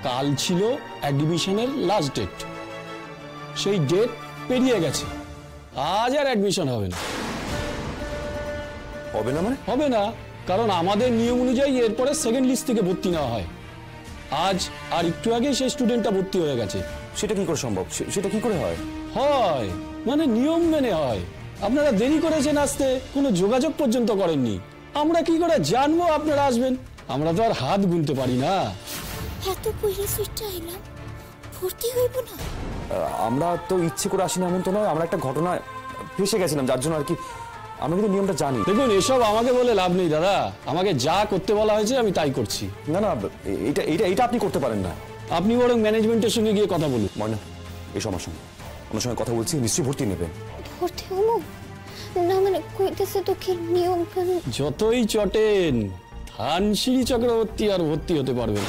কাল ছিল অ্যাডমিশনের লাস্ট ডেট, সেই ডেট পেরিয়ে গেছে, আজ আর অ্যাডমিশন হবে না। হবে না মানে? হবে না, কারণ আমাদের নিয়ম অনুযায়ী এরপরে সেকেন্ড লিস্ট থেকে ভর্তি নেওয়া হয়। আজ আর একটু আগেই সেই স্টুডেন্টটা ভর্তি হয়ে গেছে। সেটা কি করে সম্ভব? সেটা কি করে হয়? হয় মানে নিয়ম মেনে হয়। আপনারা দেরি করেছেন আসতে, কোনো যোগাযোগ পর্যন্ত করেননি। আমরা কি করে জানবো আপনারা আসবেন? আমরা তো আর হাত গুনতে পারি না। এত পয়লা সুইটটা এলাম, ভর্তি হইব না? আমরা তো ইচ্ছে করে আসিনি এমন তো নয়, আমরা একটা ঘটনায় ফেসে গেছিলাম যার জন্য আর কি। আমরা কিন্তু নিয়মটা জানি। দেখুন, এসব আমাকে বলে লাভ নেই দাদা, আমাকে যা করতে বলা হয়েছে আমি তাই করছি। না না, এটা এটা এটা আপনি করতে পারেন না। আপনি বরং ম্যানেজমেন্টের সঙ্গে গিয়ে কথা বলুন। ময়না, এসো আমার সঙ্গে, আমার সঙ্গে কথা বলছি, নিশ্চয়ই ভর্তি নেবেন। ভর্তি হবো না মানে কইতেছে তো কি নিয়ম কানুন। যতই চটেন, ধানসিঁড়ি চক্রবর্তী আর ভর্তি হতে পারবেন।